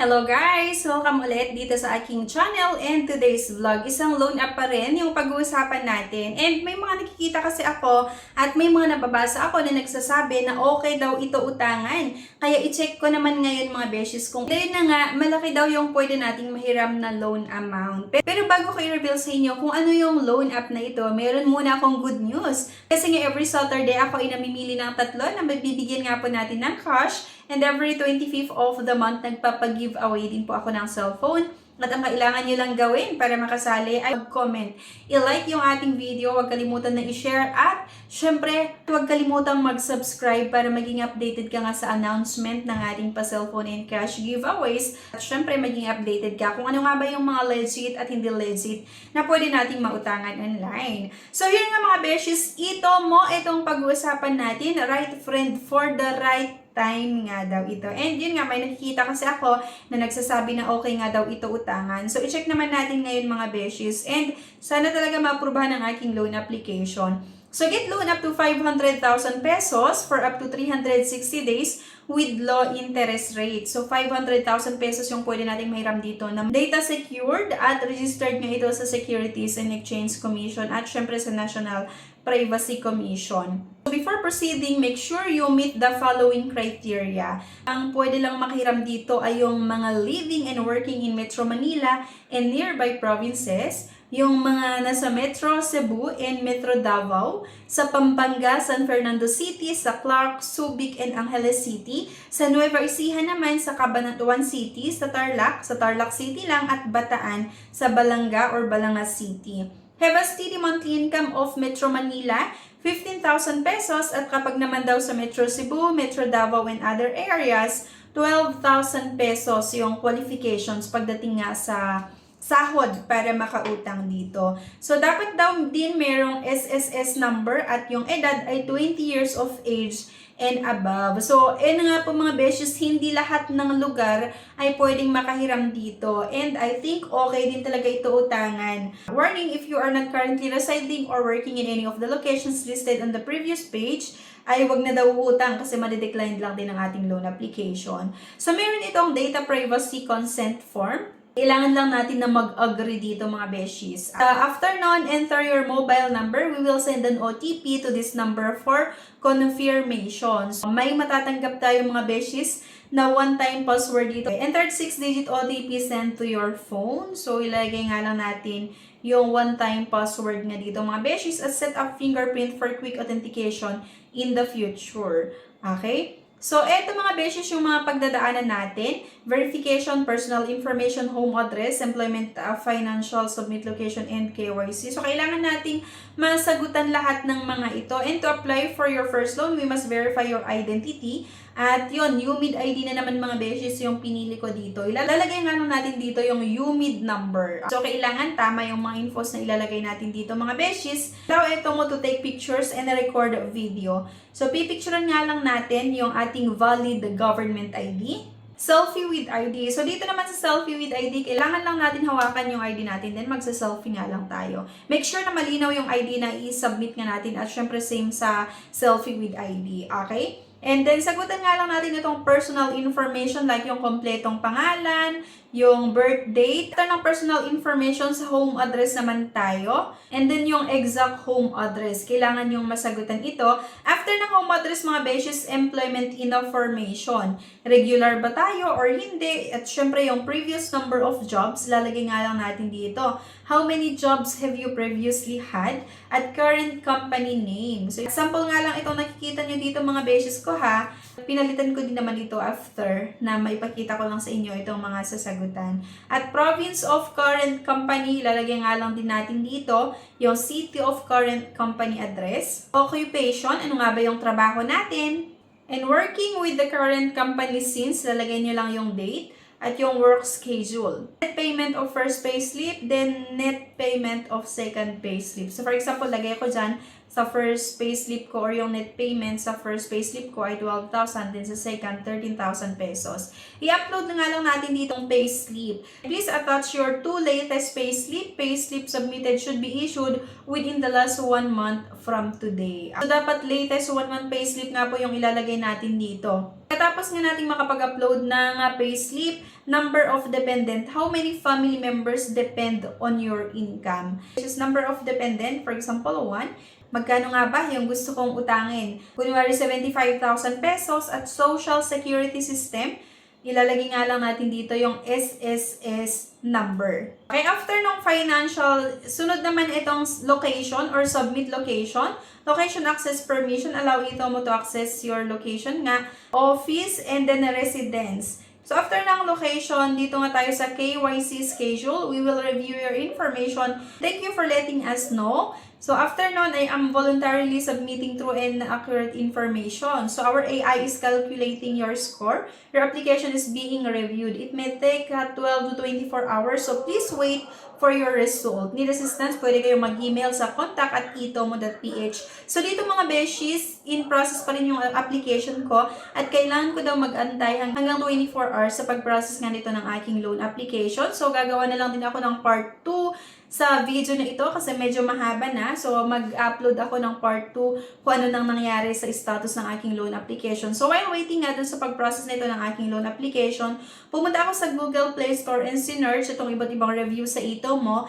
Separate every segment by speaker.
Speaker 1: Hello guys! Welcome ulit dito sa aking channel and today's vlog. Isang loan app pa rin yung pag-uusapan natin. And may mga nakikita kasi ako at may mga nababasa ako na nagsasabi na okay daw ito utangan. Kaya i-check ko naman ngayon mga beshes kung dahil na nga malaki daw yung pwede nating mahiram na loan amount. Pero bago ko i-reveal sa inyo kung ano yung loan app na ito, meron muna akong good news. Kasi nga every Saturday ako ay namimili ng tatlo na mabibigyan nga po natin ng cash. And every 25th of the month, nagpapag-giveaway din po ako ng cellphone. At ang kailangan nyo lang gawin para makasali ay mag-comment. I-like yung ating video, huwag kalimutan na i-share. At syempre, huwag kalimutan mag-subscribe para maging updated ka nga sa announcement ng ating pa-cellphone and cash giveaways. At syempre, maging updated ka kung ano nga ba yung mga legit at hindi legit na pwede nating mautangan online. So yun nga mga beshes, itong pag-uusapan natin, right friend for the right time nga daw ito. And yun nga, may nakikita kasi ako na nagsasabi na okay nga daw ito utangan. So, i-check naman natin ngayon mga beshes. And sana talaga ma-aprobahan ang aking loan application. So, get loan up to 500,000 pesos for up to 360 days with low interest rate. So, 500,000 pesos yung pwede nating mahiram dito na data secured at registered nga ito sa Securities and Exchange Commission at syempre sa National Privacy Commission. So before proceeding, make sure you meet the following criteria. Ang pwede lang makihiram dito ay yung mga living and working in Metro Manila and nearby provinces, yung mga nasa Metro Cebu and Metro Davao, sa Pampanga, San Fernando City, sa Clark, Subic, and Angeles City, sa Nueva Ecija naman, sa Cabanatuan City, sa Tarlac City lang, at Bataan, sa Balanga or Balanga City. Have a steady monthly income of Metro Manila, 15,000 pesos, at kapag naman daw sa Metro Cebu, Metro Davao, and other areas, 12,000 pesos yung qualifications pagdating nga sa sahod para makautang dito. So, dapat daw din merong SSS number at yung edad ay 20 years of age and above. So, nga po mga beshes, hindi lahat ng lugar ay pwedeng makahiram dito. And I think okay din talaga ito utangan. Warning, if you are not currently residing or working in any of the locations listed on the previous page, ay wag na daw utang kasi madidecline lang din ang ating loan application. So, meron itong data privacy consent form. Kailangan lang natin na mag-agree dito mga beshies. After nun, enter your mobile number. We will send an OTP to this number for confirmation. So, may matatanggap tayo mga beshies na one-time password dito. Entered 6-digit OTP sent to your phone. So, ilagay nga lang natin yung one-time password nga dito mga beshies at set up fingerprint for quick authentication in the future. Okay? So, eto mga beshes yung mga pagdadaanan natin. Verification, personal information, home address, employment, financial, submit location, and KYC. So, kailangan nating masagutan lahat ng mga ito. And to apply for your first loan, we must verify your identity. At yun, UMID ID na naman mga beshes yung pinili ko dito. Ilalagay nga natin dito yung UMID number. So, kailangan tama yung mga infos na ilalagay natin dito mga beshes. Now, ito mo to take pictures and record video. So, pipicturean nga lang natin yung ating valid government ID. Selfie with ID. So, dito naman sa selfie with ID, kailangan lang natin hawakan yung ID natin, then magsa-selfie nga lang tayo. Make sure na malinaw yung ID na i-submit nga natin at syempre same sa selfie with ID. Okay? And then, sagutan nga lang natin itong personal information like yung kompletong pangalan, yung birth date, ito ng personal information sa home address naman tayo, and then yung exact home address. Kailangan yung masagutan ito. After ng home address mga beshes, employment information. Regular ba tayo or hindi? At syempre yung previous number of jobs, lalagay nga lang natin dito. How many jobs have you previously had? At current company name. So, example nga lang itong nakikita nyo dito mga beshes ko ha. Pinalitan ko din naman dito after na maipakita ko lang sa inyo itong mga sasagutan. At province of current company, lalagyan nga lang din natin dito yung city of current company address. Occupation, ano nga ba yung trabaho natin? And working with the current company since, lalagyan nyo lang yung date. At yung work schedule. Net payment of first payslip, then net payment of second payslip. So for example, lagay ko dyan, sa first payslip ko or yung net payment sa first payslip ko ay 12,000, then sa second 13,000 pesos. I-upload na nga lang natin dito ang payslip. Please attach your 2 latest payslip. Payslip submitted should be issued within the last 1 month from today. So dapat latest 1 month payslip nga po yung ilalagay natin dito. Katapos nga natin makapag-upload ng payslip, number of dependent, how many family members depend on your income? Which is number of dependent, for example, 1. Magkano nga ba yung gusto kong utangin? Kunwari 75,000 pesos at Social Security System, ilalagay nga lang natin dito yung SSS number. Okay, after ng financial, sunod naman itong location or submit location. Location access permission, allow ito mo to access your location nga, office, and then residence. So after ng location, dito nga tayo sa KYC schedule. We will review your information. Thank you for letting us know. So after nun, I am voluntarily submitting true and accurate information. So our AI is calculating your score. Your application is being reviewed. It may take 12 to 24 hours. So please wait for your result. Need assistance? Pwede kayo mag-email sa contact@itomo.ph. So dito mga beshies, in process pa rin yung application ko at kailangan ko daw mag-antay hanggang 24 hours sa pag-process nga nito ng aking loan application. So gagawa na lang din ako ng part 2 sa video na ito kasi medyo mahaba na. So, mag-upload ako ng part 2 kung ano nang nangyari sa status ng aking loan application. So, while waiting nga dun sa pag-process nito ng aking loan application, pumunta ako sa Google Play Store and sinerch itong iba't ibang review sa Itomo.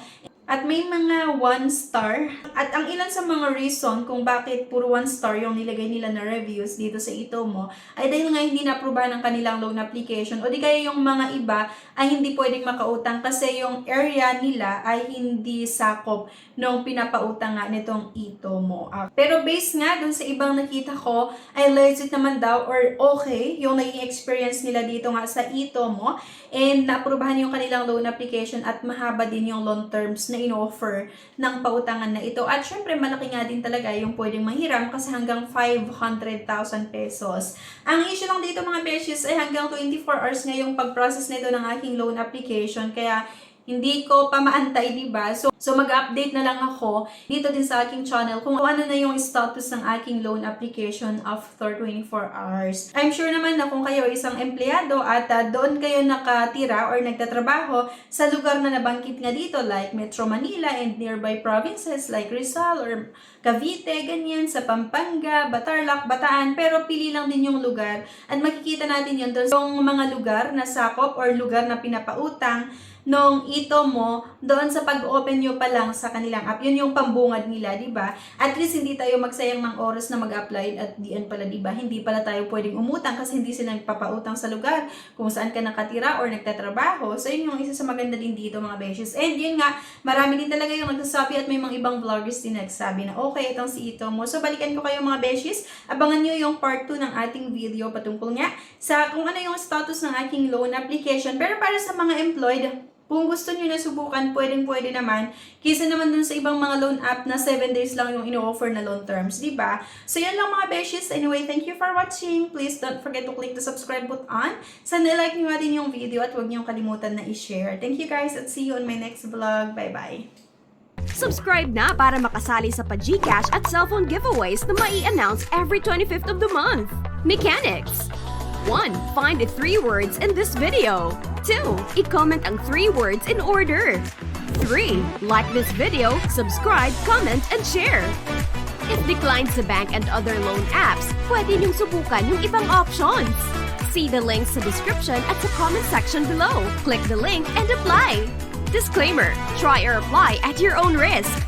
Speaker 1: At may mga 1 star. At ang ilan sa mga reason kung bakit puro 1 star yung nilagay nila na reviews dito sa Itomo ay dahil nga hindi na-aprobahan ng kanilang loan application o di kaya yung mga iba ay hindi pwedeng makautang kasi yung area nila ay hindi sakop nung pinapautang nga nitong Itomo. Pero based nga dun sa ibang nakita ko ay legit naman daw or okay yung naging experience nila dito nga sa Itomo and na-aprobahan yung kanilang loan application at mahaba din yung loan terms na in-offer ng pautangan na ito. At syempre, malaki nga din talaga yung pwedeng mahiram kasi hanggang 500,000 pesos. Ang issue lang dito mga beshies ay hanggang 24 hours nga yung pag-process nito ng aking loan application. Kaya, hindi ko pa maantay, diba? So mag-update na lang ako dito din sa aking channel kung ano na yung status ng aking loan application after 24 hours. I'm sure naman na kung kayo isang empleyado at doon kayo nakatira or nagtatrabaho sa lugar na nabanggit nga dito like Metro Manila and nearby provinces like Rizal or Cavite, ganyan, sa Pampanga, Batarlac, Bataan, pero pili lang din yung lugar at makikita natin yun doon yung mga lugar na sakop or lugar na pinapautang nung Itomo doon sa pag-open nyo pa lang sa kanilang app. Yun yung pambungad nila, di ba? At least hindi tayo magsayang ng oras na mag-apply at diyan pala, di ba? Hindi pala tayo pwedeng umutang kasi hindi sila nagpapautang sa lugar kung saan ka nakatira or nagtatrabaho. So yun yung isa sa maganda din dito mga beshes. And yun nga, marami din talaga yung nagsasabi at may mga ibang vloggers din nagsabi na okay, itong si Itomo. So balikan ko kayo mga beshes. Abangan nyo yung part 2 ng ating video patungkol nga sa kung ano yung status ng aking loan application. Pero para sa mga employed, kung gusto nyo na subukan, pwedeng-pwede naman. Kisa naman dun sa ibang mga loan app na 7 days lang yung ino-offer na loan terms, di ba? So, yan lang mga beshies. Anyway, thank you for watching. Please don't forget to click the subscribe button. Sana like nyo din yung video at huwag nyo kalimutan na i-share. Thank you guys at see you on my next vlog. Bye-bye!
Speaker 2: Subscribe na para makasali sa pa-GCash at cellphone giveaways na mai-announce every 25th of the month. Mechanics! 1. Find the 3 words in this video. 2. I-comment ang 3 words in order. 3. Like this video, subscribe, comment, and share. If declined sa bank and other loan apps, pwede niyong subukan yung ibang options. See the links sa description at sa comment section below. Click the link and apply. Disclaimer: try or apply at your own risk.